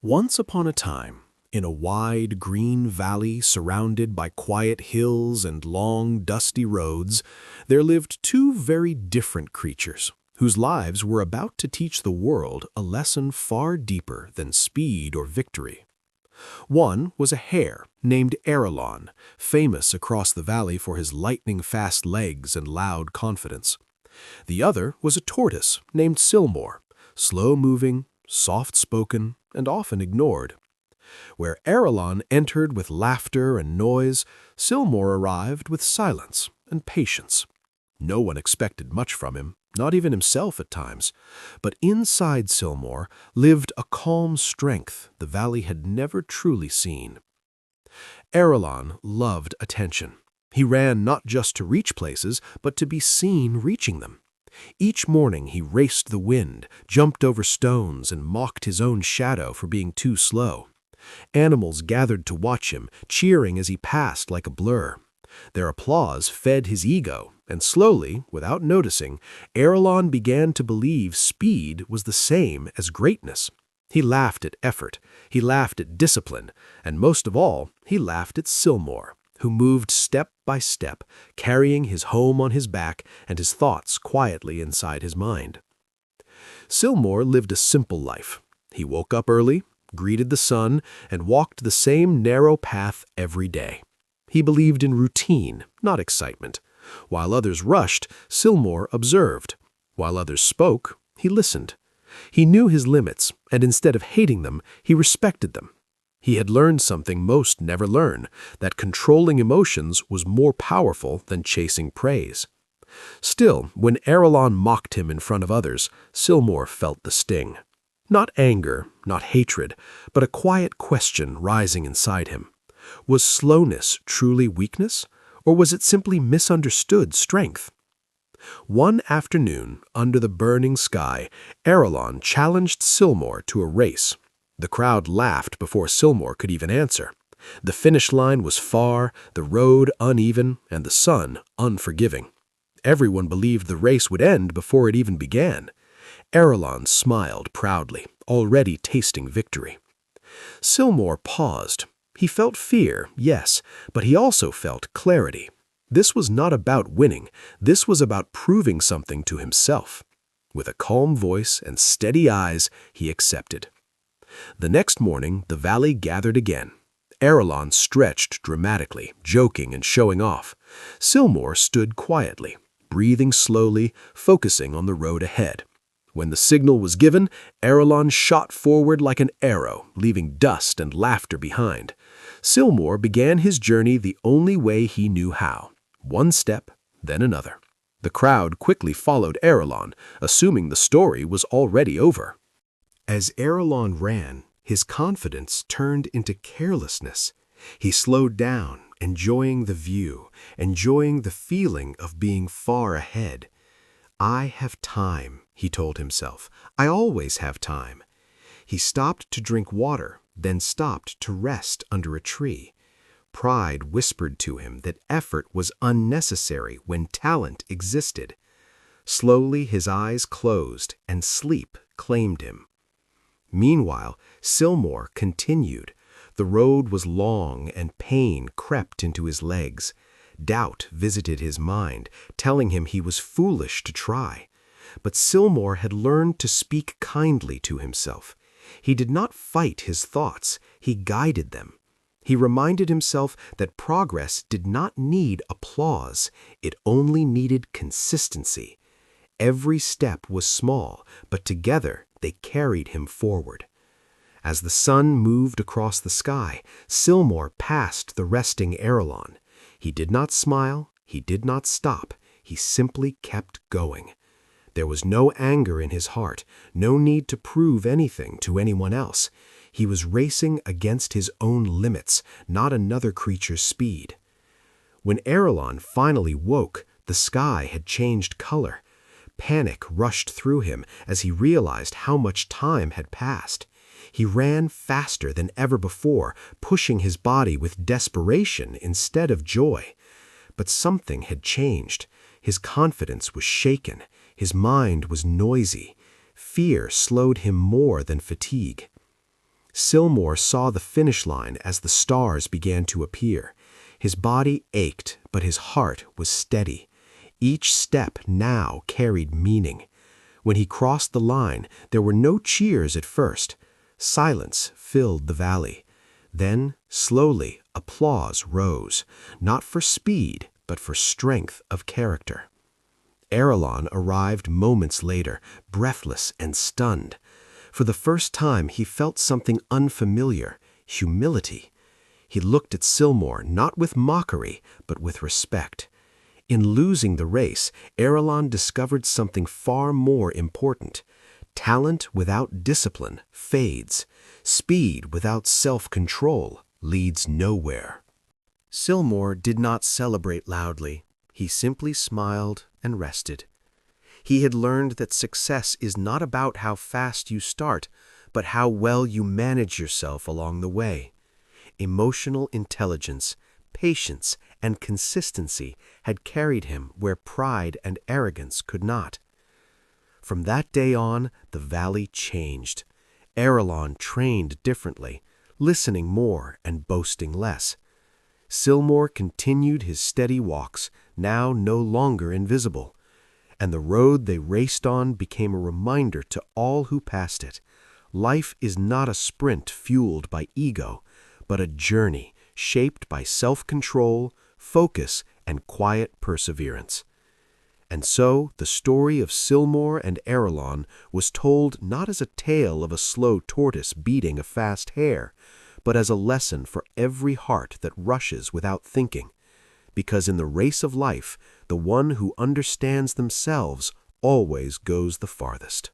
Once upon a time, in a wide green valley surrounded by quiet hills and long, dusty roads, there lived two very different creatures whose lives were about to teach the world a lesson far deeper than speed or victory. One was a hare named Arelon, famous across the valley for his lightning-fast legs and loud confidence. The other was a tortoise named Silmor, slow-moving, soft-spoken, and often ignored. Where Arelon entered with laughter and noise, Silmor arrived with silence and patience. No one expected much from him, not even himself at times, but inside Silmor lived a calm strength the valley had never truly seen. Arelon loved attention. He ran not just to reach places, but to be seen reaching them. Each morning he raced the wind, jumped over stones, and mocked his own shadow for being too slow. Animals gathered to watch him, cheering as he passed like a blur. Their applause fed his ego, and slowly, without noticing, Arelon began to believe speed was the same as greatness. He laughed at effort, he laughed at discipline, and most of all, he laughed at Silmor, who moved step by step, carrying his home on his back and his thoughts quietly inside his mind. Silmor lived a simple life. He woke up early, greeted the sun, and walked the same narrow path every day. He believed in routine, not excitement. While others rushed, Silmor observed. While others spoke, he listened. He knew his limits, and instead of hating them, he respected them. He had learned something most never learn, that controlling emotions was more powerful than chasing praise. Still, when Arelon mocked him in front of others, Silmor felt the sting. Not anger, not hatred, but a quiet question rising inside him. Was slowness truly weakness, or was it simply misunderstood strength? One afternoon, under the burning sky, Arelon challenged Silmor to a race. The crowd laughed before Silmor could even answer. The finish line was far, the road uneven, and the sun unforgiving. Everyone believed the race would end before it even began. Arelon smiled proudly, already tasting victory. Silmor paused. He felt fear, yes, but he also felt clarity. This was not about winning. This was about proving something to himself. With a calm voice and steady eyes, he accepted. The next morning, the valley gathered again. Arelon stretched dramatically, joking and showing off. Silmor stood quietly, breathing slowly, focusing on the road ahead. When the signal was given, Arelon shot forward like an arrow, leaving dust and laughter behind. Silmor began his journey the only way he knew how, one step, then another. The crowd quickly followed Arelon, assuming the story was already over. As Arelon ran, his confidence turned into carelessness. He slowed down, enjoying the view, enjoying the feeling of being far ahead. "I have time," he told himself. "I always have time." He stopped to drink water, then stopped to rest under a tree. Pride whispered to him that effort was unnecessary when talent existed. Slowly his eyes closed, and sleep claimed him. Meanwhile, Silmor continued. The road was long, and pain crept into his legs. Doubt visited his mind, telling him he was foolish to try. But Silmor had learned to speak kindly to himself. He did not fight his thoughts, he guided them. He reminded himself that progress did not need applause, it only needed consistency. Every step was small, but together they carried him forward. As the sun moved across the sky, Silmor passed the resting Arelon. He did not smile, he did not stop, he simply kept going. There was no anger in his heart, no need to prove anything to anyone else. He was racing against his own limits, not another creature's speed. When Arelon finally woke, the sky had changed color. Panic rushed through him as he realized how much time had passed. He ran faster than ever before, pushing his body with desperation instead of joy. But something had changed. His confidence was shaken. His mind was noisy. Fear slowed him more than fatigue. Silmor saw the finish line as the stars began to appear. His body ached, but his heart was steady. Each step now carried meaning. When he crossed the line, there were no cheers at first. Silence filled the valley. Then, slowly, applause rose, not for speed, but for strength of character. Arelon arrived moments later, breathless and stunned. For the first time, he felt something unfamiliar, humility. He looked at Silmor not with mockery, but with respect. In losing the race, Arelon discovered something far more important. Talent without discipline fades. Speed without self-control leads nowhere. Silmor did not celebrate loudly. He simply smiled and rested. He had learned that success is not about how fast you start, but how well you manage yourself along the way. Emotional intelligence, patience, and consistency had carried him where pride and arrogance could not. From that day on, the valley changed. Arelon trained differently, listening more and boasting less. Silmor continued his steady walks, now no longer invisible, and the road they raced on became a reminder to all who passed it. Life is not a sprint fueled by ego, but a journey shaped by self-control, focus, and quiet perseverance. And so the story of Silmor and Arelon was told not as a tale of a slow tortoise beating a fast hare, but as a lesson for every heart that rushes without thinking. Because in the race of life, the one who understands themselves always goes the farthest.